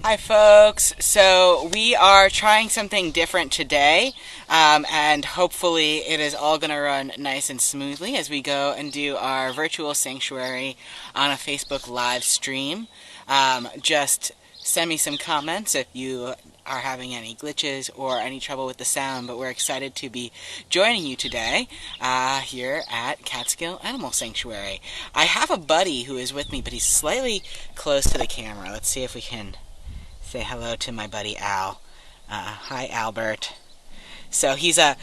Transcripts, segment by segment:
Hi folks, so we are trying something different today, and hopefully it is all going to run nice and smoothly as we go and do our virtual sanctuary on a Facebook live stream. Just send me some comments if you are having any glitches or any trouble with the sound, but we're excited to be joining you today here at Catskill Animal Sanctuary. I have a buddy who is with me, but he's slightly close to the camera. Let's see if we can say hello to my buddy Al. Hi, Albert. So he's a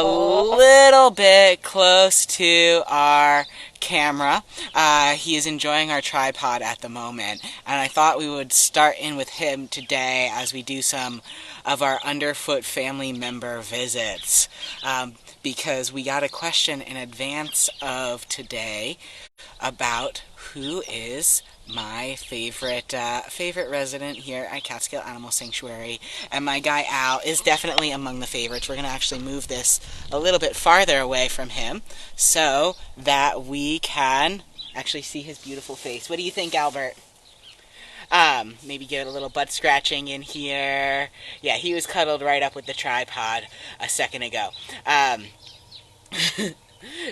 little bit close to our camera. He is enjoying our tripod at the moment, and I thought we would start in with him today as we do some of our Underfoot family member visits, because we got a question in advance of today about who is my favorite resident here at Catskill Animal Sanctuary, and my guy Al is definitely among the favorites. We're going to actually move this a little bit farther away from him so that we can actually see his beautiful face. What do you think, Albert? Maybe get a little butt scratching in here. Yeah, he was cuddled right up with the tripod a second ago.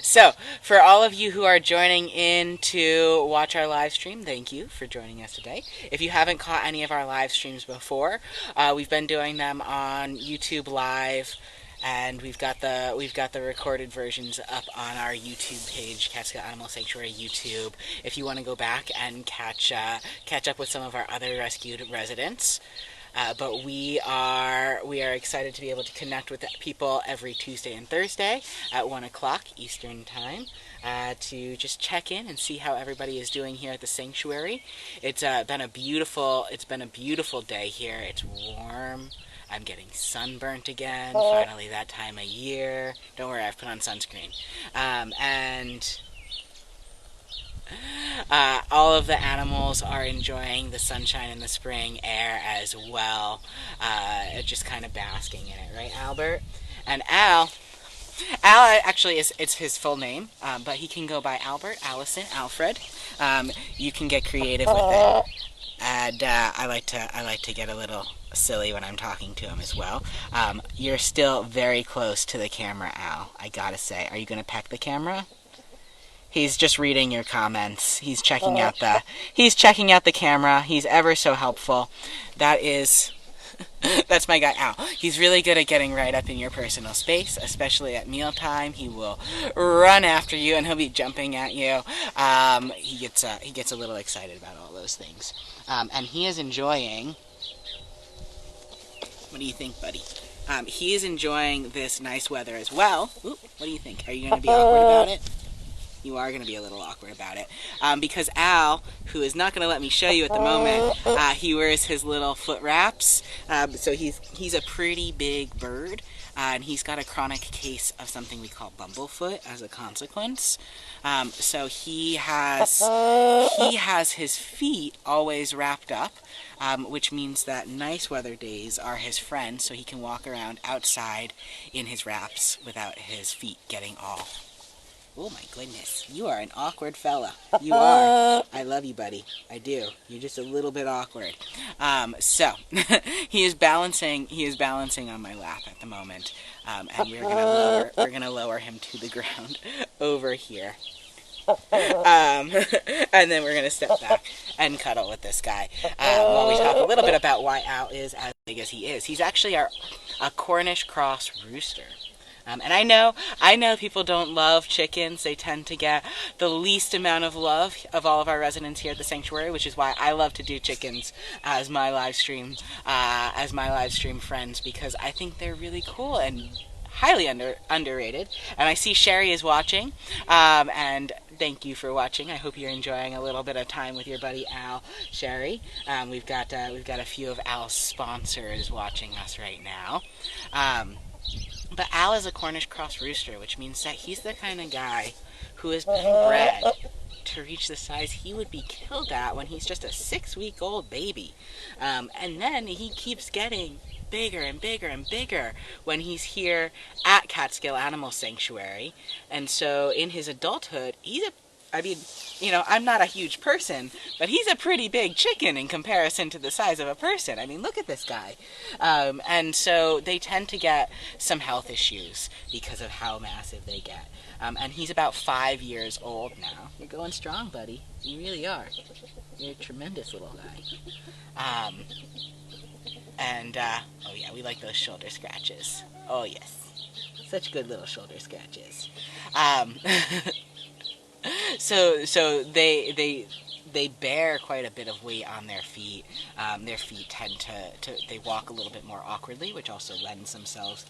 So, for all of you who are joining in to watch our live stream, thank you for joining us today. If you haven't caught any of our live streams before, we've been doing them on YouTube Live, and we've got the recorded versions up on our YouTube page, Catskill Animal Sanctuary YouTube. If you want to go back and catch up with some of our other rescued residents. But we are excited to be able to connect with people every Tuesday and Thursday at 1 o'clock Eastern Time to just check in and see how everybody is doing here at the sanctuary. It's been a beautiful day here. It's warm. I'm getting sunburnt again. Finally, that time of year. Don't worry, I've put on sunscreen. And all of the animals are enjoying the sunshine and the spring air as well, just kind of basking in it, right, Albert? And Al actually it's his full name, but he can go by Albert, Allison, Alfred. You can get creative with it, and I like to get a little silly when I'm talking to him as well. You're still very close to the camera, Al. I gotta say, are you gonna peck the camera? He's just reading your comments. He's checking out the camera. He's ever so helpful. That's my guy Al. He's really good at getting right up in your personal space, especially at mealtime. He will run after you and he'll be jumping at you. He gets a little excited about all those things. And he is enjoying. What do you think, buddy? He is enjoying this nice weather as well. Ooh, what do you think? Are you going to be awkward about it? You are going to be a little awkward about it. Because Al, who is not going to let me show you at the moment, he wears his little foot wraps. So he's a pretty big bird. And he's got a chronic case of something we call bumblefoot as a consequence. So he has his feet always wrapped up, which means that nice weather days are his friend, so he can walk around outside in his wraps without his feet getting all... Oh my goodness, you are an awkward fella. You are. I love you, buddy. I do. You're just a little bit awkward. So he is balancing on my lap at the moment, and we're gonna lower him to the ground over here. And then we're gonna step back and cuddle with this guy while we talk a little bit about why Al is as big as he is. He's actually a Cornish cross rooster. And I know people don't love chickens. They tend to get the least amount of love of all of our residents here at the sanctuary, which is why I love to do chickens as my live stream friends, because I think they're really cool and highly underrated. And I see Sherry is watching, and thank you for watching. I hope you're enjoying a little bit of time with your buddy Al, Sherry. We've got a few of Al's sponsors watching us right now. But Al is a Cornish cross rooster, which means that he's the kind of guy who has been bred to reach the size he would be killed at when he's just a 6-week-old baby. And then he keeps getting bigger and bigger and bigger when he's here at Catskill Animal Sanctuary. And so in his adulthood, he's a I mean, you know, I'm not a huge person, but he's a pretty big chicken in comparison to the size of a person. I mean, look at this guy. And so they tend to get some health issues because of how massive they get. And he's about 5 years old now. You're going strong, buddy. You really are. You're a tremendous little guy. Oh yeah, we like those shoulder scratches. Oh yes. Such good little shoulder scratches. So they bear quite a bit of weight on their feet. Their feet tend to they walk a little bit more awkwardly, which also lends themselves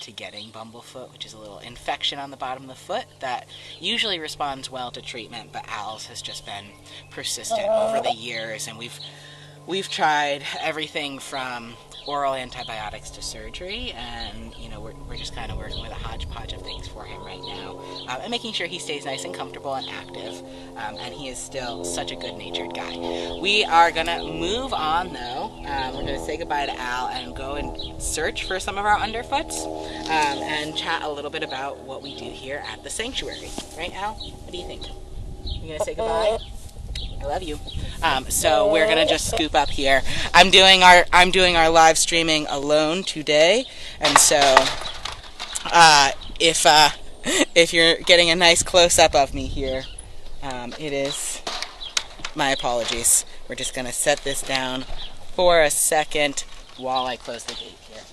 to getting bumblefoot, which is a little infection on the bottom of the foot that usually responds well to treatment, but Al's has just been persistent over the years, and we've tried everything from oral antibiotics to surgery, and you know we're just kind of working with a hodgepodge of things for him right now, and making sure he stays nice and comfortable and active, and he is still such a good-natured guy. We are gonna move on though. We're gonna say goodbye to Al and go and search for some of our Underfoots, and chat a little bit about what we do here at the sanctuary. Right, Al? What do you think? You gonna say goodbye? I love you. So we're gonna just scoop up here. I'm doing our live streaming alone today, and so if you're getting a nice close up of me here, it is my apologies. We're just gonna set this down for a second while I close the gate here.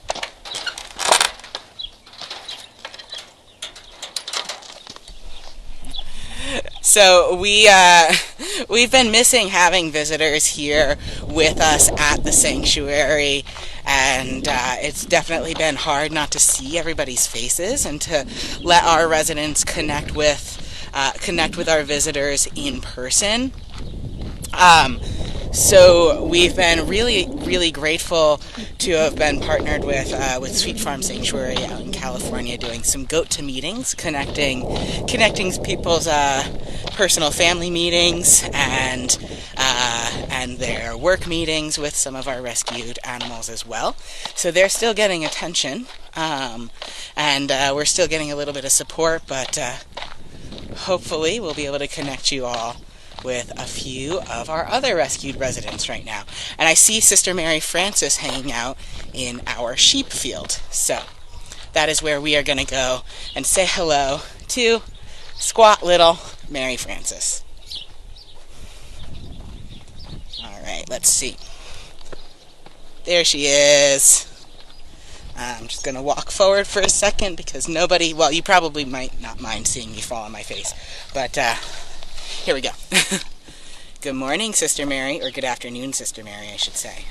So we've been missing having visitors here with us at the sanctuary, and it's definitely been hard not to see everybody's faces and to let our residents connect with our visitors in person. So we've been really, really grateful to have been partnered with Sweet Farm Sanctuary out in California, doing some goat-to meetings, connecting people's personal family meetings and their work meetings with some of our rescued animals as well. So they're still getting attention, and we're still getting a little bit of support, but hopefully we'll be able to connect you all with a few of our other rescued residents right now. And I see Sister Mary Frances hanging out in our sheep field. So that is where we are going to go and say hello to squat little Mary Frances. All right, let's see. There she is. I'm just going to walk forward for a second because you probably might not mind seeing me fall on my face, but here we go. Good morning, Sister Mary, or good afternoon, Sister Mary, I should say.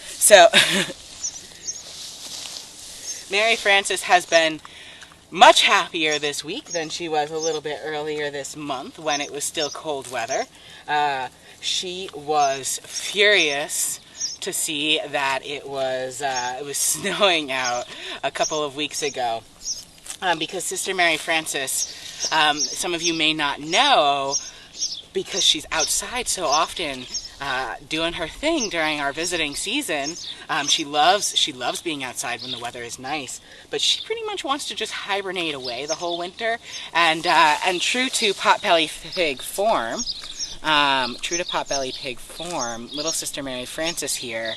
So, Mary Frances has been much happier this week than she was a little bit earlier this month when it was still cold weather. She was furious to see that it was snowing out a couple of weeks ago, because Sister Mary Frances, some of you may not know, because she's outside so often doing her thing during our visiting season. She loves being outside when the weather is nice, but she pretty much wants to just hibernate away the whole winter. And true to Potbelly Pig form, little Sister Mary Frances here,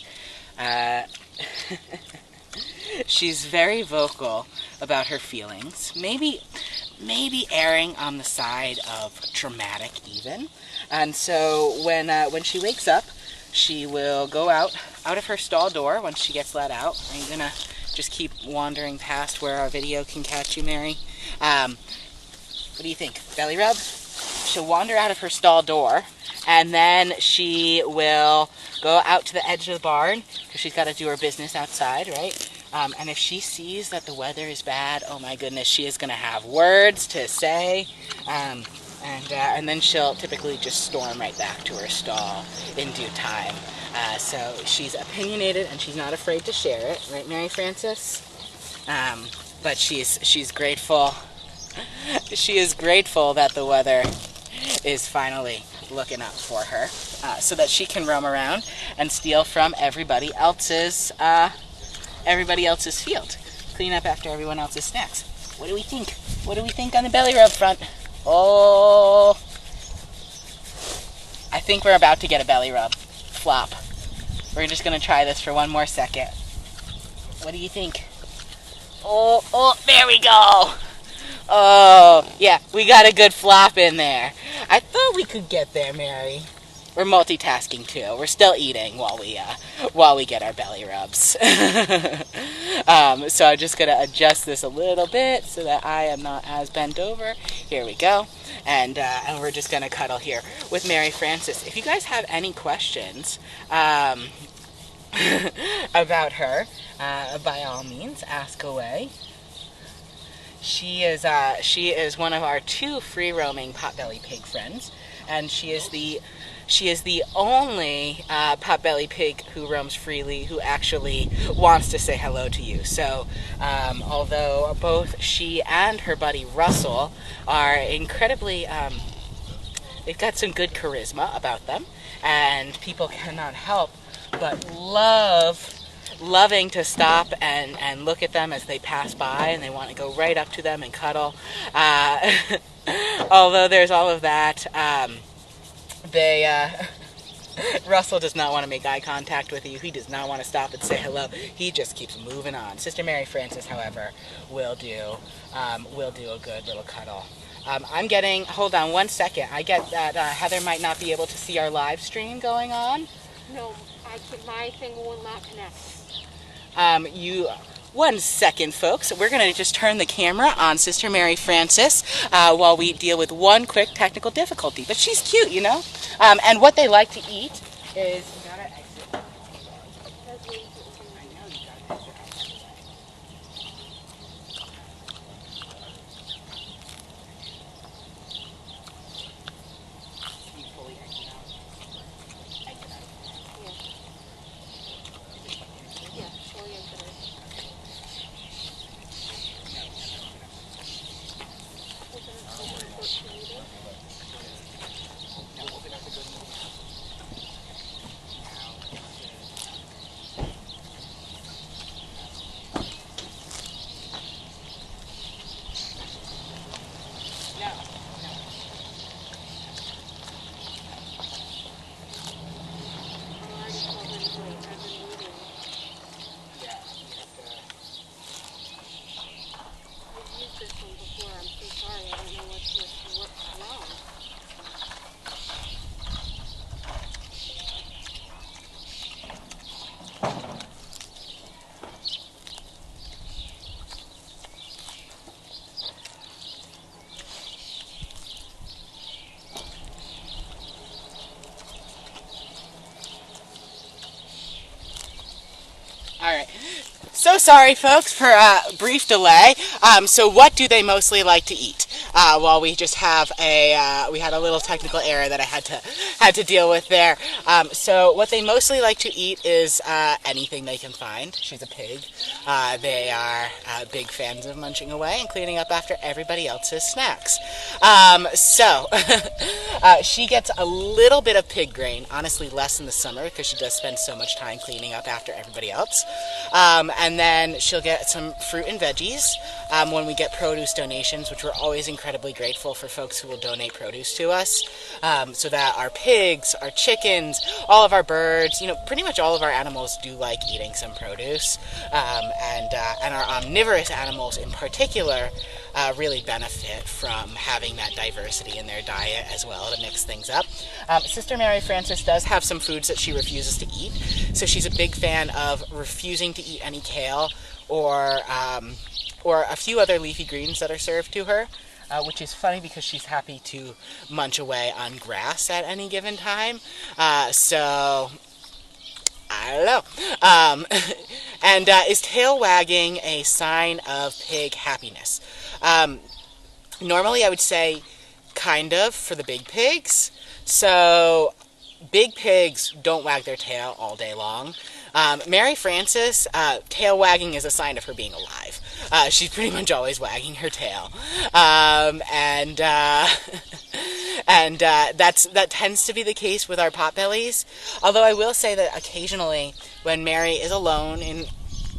she's very vocal about her feelings. Maybe erring on the side of dramatic even. And so when she wakes up, she will go out of her stall door once she gets let out. Are you gonna just keep wandering past where our video can catch you, Mary? What do you think? Belly rub? She'll wander out of her stall door, and then she will go out to the edge of the barn because she's got to do her business outside, right? And if she sees that the weather is bad, oh my goodness, she is going to have words to say. And then she'll typically just storm right back to her stall in due time. So she's opinionated and she's not afraid to share it, right, Mary Frances? But she's grateful. She is grateful that the weather is finally looking up for her, so that she can roam around and steal from everybody else's field, clean up after everyone else's snacks. What do we think? What do we think on the belly rub front? Oh, I think we're about to get a belly rub. Flop. We're just going to try this for one more second. What do you think? Oh, there we go. Oh, yeah, we got a good flop in there. I thought we could get there, Mary. We're multitasking too. We're still eating while we get our belly rubs. So I'm just gonna adjust this a little bit so that I am not as bent over. Here we go, and we're just gonna cuddle here with Mary Frances. If you guys have any questions about her, by all means, ask away. She is one of our 2 free-roaming potbelly pig friends, and she is the only potbelly pig who roams freely who actually wants to say hello to you. So, although both she and her buddy Russell are incredibly, they've got some good charisma about them, and people cannot help but loving to stop and look at them as they pass by, and they want to go right up to them and cuddle. Although there's all of that, Russell does not want to make eye contact with you. He does not want to stop and say hello. He just keeps moving on. Sister Mary Frances, however, will do a good little cuddle. Hold on one second. I get that Heather might not be able to see our live stream going on. No, my thing will not connect. One second, folks. We're going to just turn the camera on Sister Mary Frances while we deal with one quick technical difficulty. But she's cute, you know? And what they like to eat is... You gotta exit. I know you gotta exit. Can you fully exit out? Exit out. Yeah, fully exited. All right. So sorry, folks, for a brief delay. So what do they mostly like to eat? While we just have we had a little technical error that I had to deal with there. So what they mostly like to eat is anything they can find. She's a pig. They are big fans of munching away and cleaning up after everybody else's snacks. So she gets a little bit of pig grain, honestly less in the summer because she does spend so much time cleaning up after everybody else. And then she'll get some fruit and veggies when we get produce donations, which we're always incredibly grateful for folks who will donate produce to us, so that our pigs, our chickens, all of our birds, pretty much all of our animals do like eating some produce, and our omnivorous animals in particular really benefit from having that diversity in their diet as well to mix things up. Sister Mary Frances does have some foods that she refuses to eat, so she's a big fan of refusing to eat any kale or a few other leafy greens that are served to her, which is funny because she's happy to munch away on grass at any given time. So I don't know. And is tail wagging a sign of pig happiness? Normally I would say kind of for the big pigs. So big pigs don't wag their tail all day long. Mary Frances, tail wagging is a sign of her being alive. She's pretty much always wagging her tail. And that tends to be the case with our potbellies. Although I will say that occasionally when Mary is alone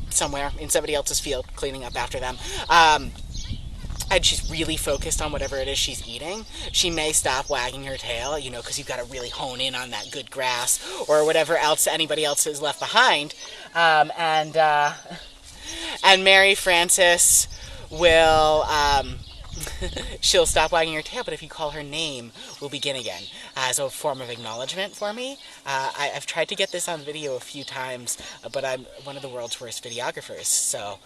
somewhere in somebody else's field cleaning up after them, I and she's really focused on whatever it is she's eating, she may stop wagging her tail, you know, because you've got to really hone in on that good grass or whatever else anybody else has left behind. And Mary Frances will, she'll stop wagging her tail, but if you call her name, we'll begin again as a form of acknowledgement for me. I've tried to get this on video a few times, but I'm one of the world's worst videographers, so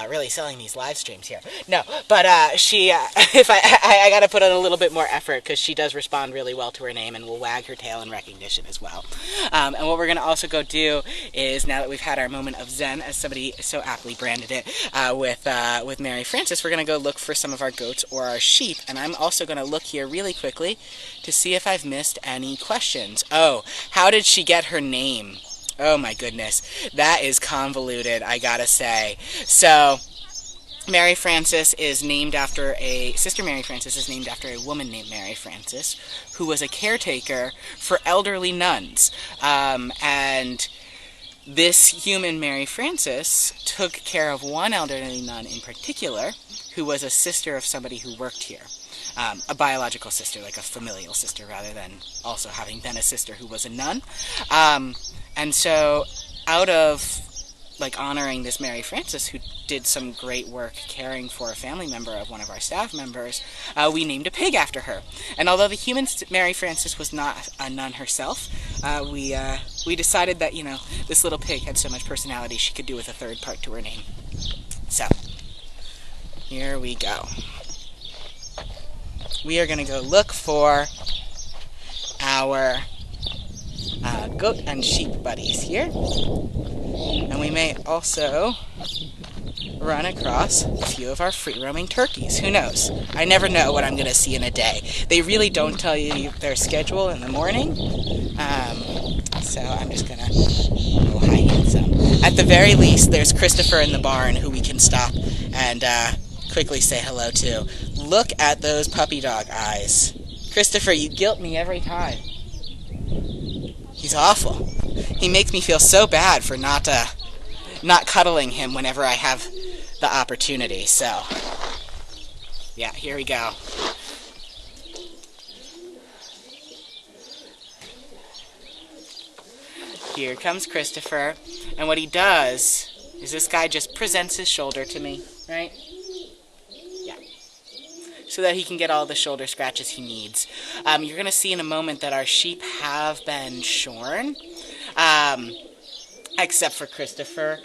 really selling these live streams here. No, but she, if I got to put in a little bit more effort because she does respond really well to her name and will wag her tail in recognition as well. And what we're going to also go do is, now that we've had our moment of zen, as somebody so aptly branded it, with Mary Frances, we're going to go look for some of our goats or our sheep, and I'm also going to look here really quickly to see if I've missed any questions. Oh, how did she get her name? Oh my goodness, that is convoluted, I gotta say. So, Mary Frances is named after Sister Mary Frances is named after a woman named Mary Frances, who was a caretaker for elderly nuns. And this human Mary Frances took care of one elderly nun in particular, who was a sister of somebody who worked here. A biological sister, like a familial sister, rather than also having been a sister who was a nun. And so, out of honoring this Mary Frances, who did some great work caring for a family member of one of our staff members, we named a pig after her. And although the human Mary Frances was not a nun herself, we decided that, you know, this little pig had so much personality she could do with a third part to her name. So, here we go. We are going to go look for our goat and sheep buddies here. And we may also run across a few of our free-roaming turkeys. Who knows? I never know what I'm going to see in a day. They really don't tell you their schedule in the morning. So I'm just going to go hide in some. At the very least, there's Christopher in the barn who we can stop and quickly say hello to. Look at those puppy dog eyes. Christopher, you guilt me every time. He's awful. He makes me feel so bad for not cuddling him whenever I have the opportunity. So, yeah, here we go. Here comes Christopher, and what he does is this guy just presents his shoulder to me, right? Yeah. So that he can get all the shoulder scratches he needs. You're going to see in a moment that our sheep have been shorn, except for Christopher.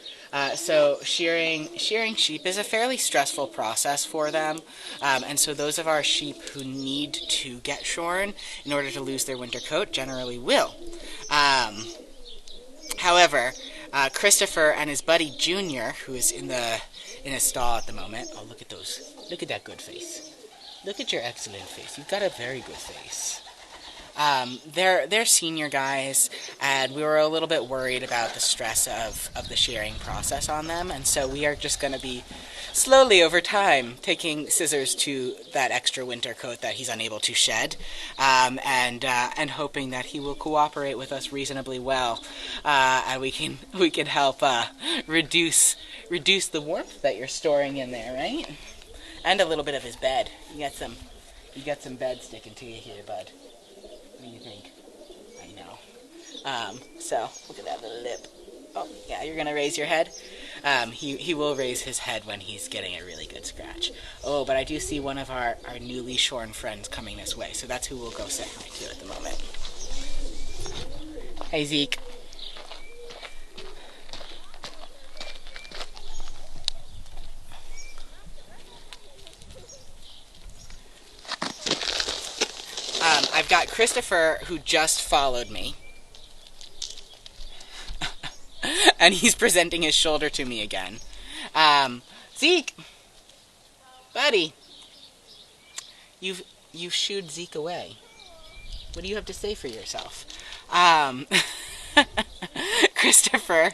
So shearing sheep is a fairly stressful process for them, and so those of our sheep who need to get shorn in order to lose their winter coat generally will. However, Christopher and his buddy Junior, who is in a stall at the moment. Oh, look at those! Look at that good face! Look at your excellent face. You've got a very good face. They're senior guys, and we were a little bit worried about the stress of the shearing process on them, and so we are just going to be slowly over time taking scissors to that extra winter coat that he's unable to shed, and hoping that he will cooperate with us reasonably well, and we can help reduce the warmth that you're storing in there, right? And a little bit of his bed. You got some bed sticking to you here, bud. What do you think? I know. So, look at that little lip. Oh, yeah, you're going to raise your head? He will raise his head when he's getting a really good scratch. Oh, but I do see one of our newly shorn friends coming this way, so that's who we'll go say hi to at the moment. Hey, Zeke. I've got Christopher, who just followed me. And he's presenting his shoulder to me again. Zeke! Buddy! You've shooed Zeke away. What do you have to say for yourself? Christopher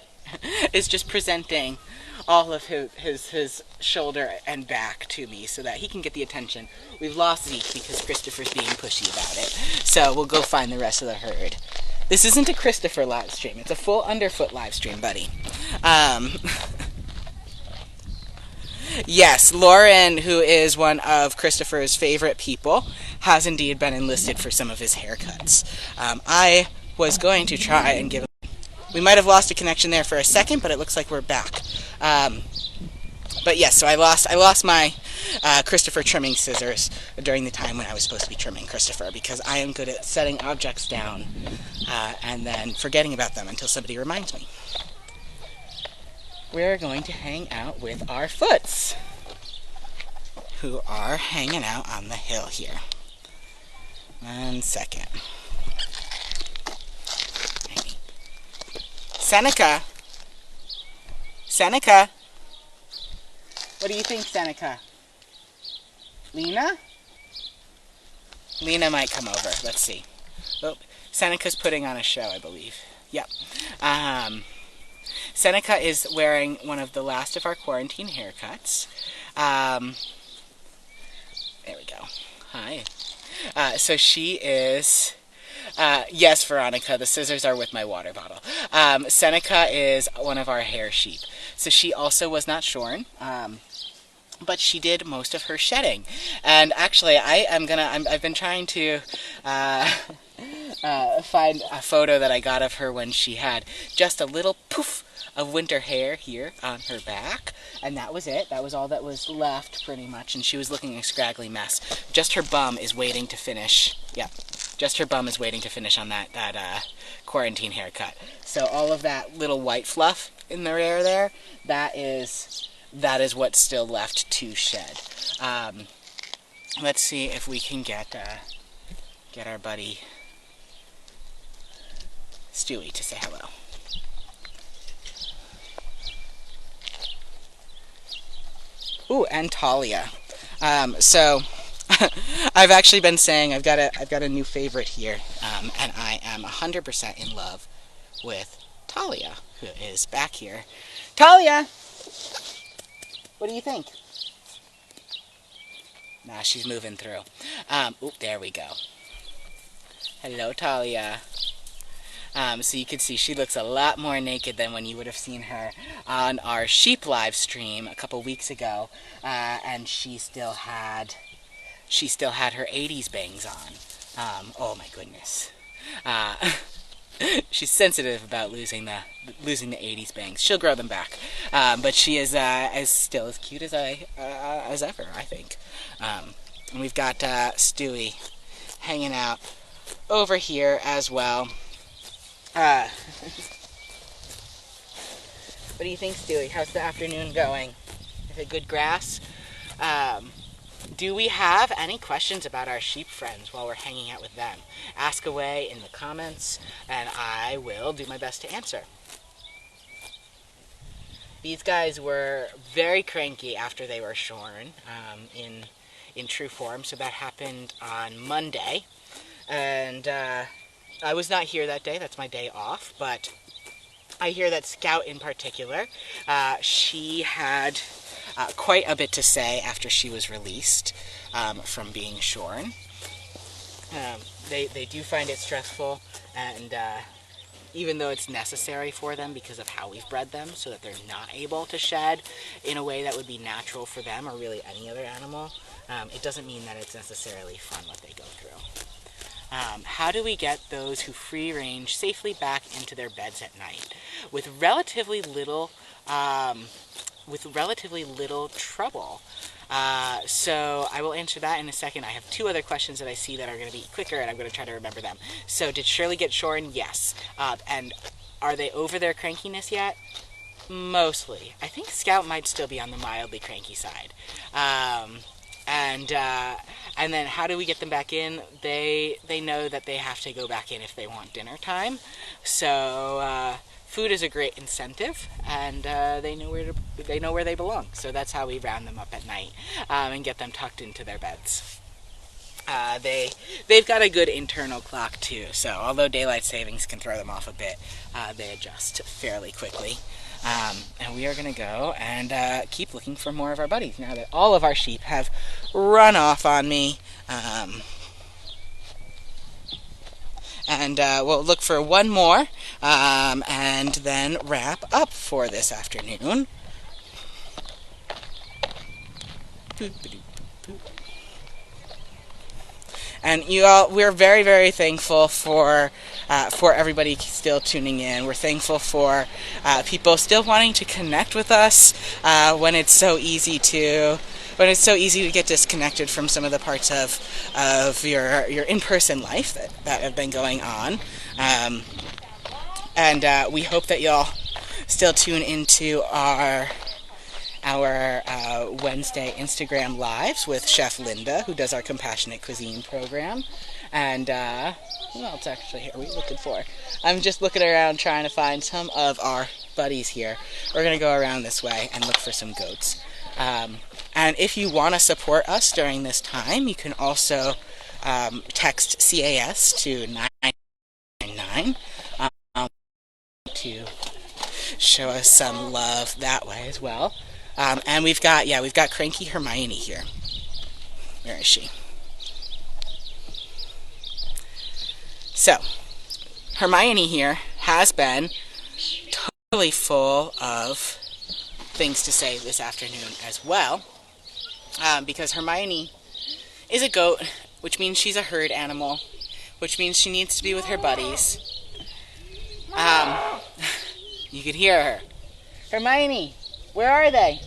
is just presenting all of his shoulder and back to me so that he can get the attention. We've lost Zeke because Christopher's being pushy about it. So we'll go find the rest of the herd. This isn't a Christopher live stream. It's a full Underfoot live stream, buddy. Yes, Lauren, who is one of Christopher's favorite people, has indeed been enlisted for some of his haircuts. I was going to try and give. We might have lost a connection there for a second, but it looks like we're back. But yes, so I lost my Christopher trimming scissors during the time when I was supposed to be trimming Christopher, because I am good at setting objects down and then forgetting about them until somebody reminds me. We're going to hang out with our foots, who are hanging out on the hill here. 1 second. Seneca! Seneca! What do you think, Seneca? Lena? Lena might come over. Let's see. Oh, Seneca's putting on a show, I believe. Yep. Seneca is wearing one of the last of our quarantine haircuts. There we go. Hi. So she is... yes, Veronica, the scissors are with my water bottle. Seneca is one of our hair sheep. So she also was not shorn, but she did most of her shedding. And actually, I've been trying to find a photo that I got of her when she had just a little poof of winter hair here on her back, and that was it. That was all that was left, pretty much, and she was looking a scraggly mess. Just her bum is waiting to finish. Yeah, just her bum is waiting to finish on that quarantine haircut. So all of that little white fluff in the rear there, that is what's still left to shed. Let's see if we can get our buddy Stewie to say hello. Ooh, and Talia. So I've actually been saying I've got a new favorite here, and I am 100% in love with Talia, who is back here. Talia, what do you think? Nah, she's moving through. Oop, there we go. Hello, Talia. So you can see she looks a lot more naked than when you would have seen her on our sheep live stream a couple weeks ago, and she still had her 80s bangs on. Oh my goodness. She's sensitive about losing the 80s bangs. She'll grow them back, but she is still as cute as ever, I think. And we've got Stewie hanging out over here as well. What do you think, Stewie? How's the afternoon going? Is it good grass? Do we have any questions about our sheep friends while we're hanging out with them? Ask away in the comments, and I will do my best to answer. These guys were very cranky after they were shorn in true form, so that happened on Monday. And I was not here that day. That's my day off, but I hear that Scout in particular, she had quite a bit to say after she was released from being shorn. They do find it stressful, and even though it's necessary for them because of how we've bred them, so that they're not able to shed in a way that would be natural for them or really any other animal, it doesn't mean that it's necessarily fun what they go through. How do we get those who free range safely back into their beds at night? With relatively little trouble. So I will answer that in a second. I have two other questions that I see that are going to be quicker, and I'm going to try to remember them. So did Shirley get shorn? Yes. And are they over their crankiness yet? Mostly. I think Scout might still be on the mildly cranky side. And then how do we get them back in? They know that they have to go back in if they want dinner time. So food is a great incentive, and they know where they belong. So that's how we round them up at night and get them tucked into their beds. They've got a good internal clock too. So although daylight savings can throw them off a bit, they adjust fairly quickly. And we are going to go and keep looking for more of our buddies now that all of our sheep have run off on me. And we'll look for one more and then wrap up for this afternoon. And you all, we're very, very thankful for everybody still tuning in. We're thankful for people still wanting to connect with us when it's so easy to get disconnected from some of the parts of your in-person life that have been going on. And we hope that y'all still tune into our Wednesday Instagram lives with Chef Linda, who does our Compassionate Cuisine program. And who else actually here are we looking for? I'm just looking around trying to find some of our buddies here. We're going to go around this way and look for some goats. And if you want to support us during this time, you can also text CAS to 999 to show us some love that way as well. And we've got Cranky Hermione here. Where is she? So, Hermione here has been totally full of things to say this afternoon as well. Because Hermione is a goat, which means she's a herd animal, which means she needs to be with her buddies. You could hear her. Hermione, where are they?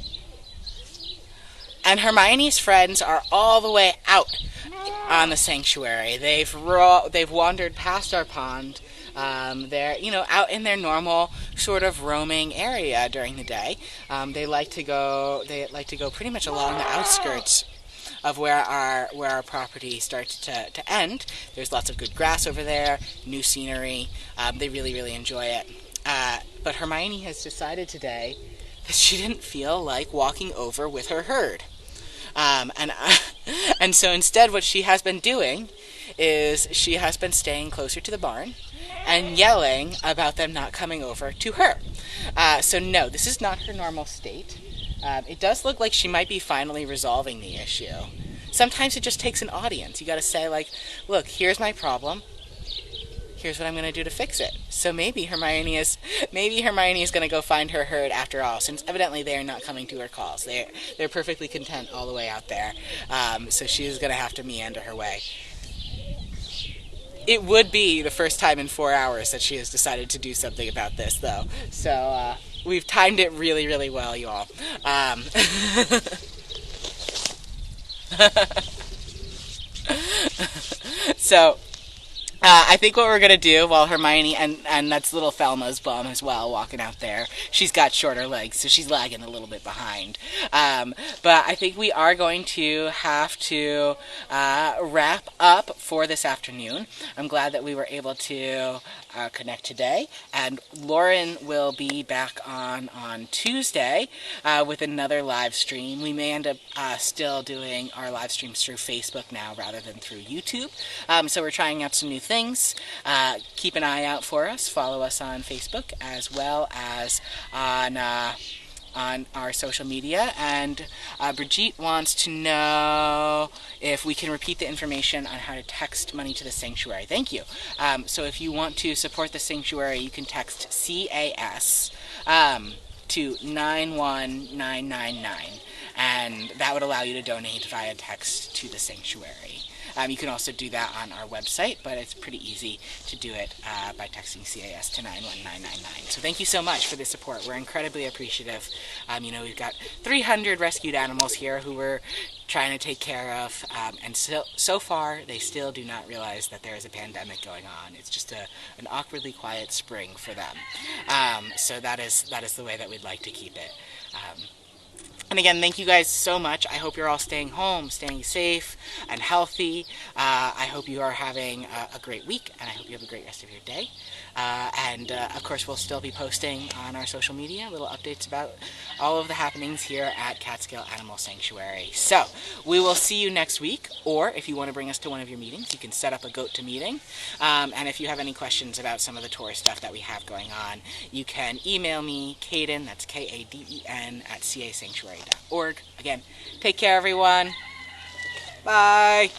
And Hermione's friends are all the way out on the sanctuary. They've wandered past our pond. They're out in their normal sort of roaming area during the day. They like to go pretty much along the outskirts of where our property starts to end. There's lots of good grass over there, new scenery. They really, really enjoy it. But Hermione has decided today that she didn't feel like walking over with her herd. And so instead what she has been doing is she has been staying closer to the barn and yelling about them not coming over to her. So no, this is not her normal state. It does look like she might be finally resolving the issue. Sometimes it just takes an audience. You gotta say, like, look, here's my problem. Here's what I'm going to do to fix it. So maybe Hermione is going to go find her herd after all, since evidently they are not coming to her calls. They're perfectly content all the way out there. So she is going to have to meander her way. It would be the first time in 4 hours that she has decided to do something about this, though. So we've timed it really, really well, you all. So I think what we're going to do while Hermione, and that's little Thelma's bum as well, walking out there. She's got shorter legs, so she's lagging a little bit behind. But I think we are going to have to wrap up for this afternoon. I'm glad that we were able to connect today. And Lauren will be back on Tuesday with another live stream. We may end up still doing our live streams through Facebook now rather than through YouTube. So we're trying out some new things. Keep an eye out for us. Follow us on Facebook as well as on our social media. And Brigitte wants to know if we can repeat the information on how to text money to the sanctuary. Thank you. So if you want to support the sanctuary, you can text CAS to 91999, and that would allow you to donate via text to the sanctuary. You can also do that on our website, but it's pretty easy to do it by texting CAS to 91999. So thank you so much for the support. We're incredibly appreciative. We've got 300 rescued animals here who we're trying to take care of, and so far they still do not realize that there is a pandemic going on. It's just an awkwardly quiet spring for them. So that is the way that we'd like to keep it. And again, thank you guys so much. I hope you're all staying home, staying safe and healthy. I hope you are having a great week, and I hope you have a great rest of your day. And of course, we'll still be posting on our social media little updates about all of the happenings here at Catskill Animal Sanctuary. So we will see you next week, or if you want to bring us to one of your meetings, you can set up a goat to meeting. And if you have any questions about some of the tour stuff that we have going on, you can email me, Kaden, that's Kaden, at casanctuary.org. Again, take care, everyone. Bye.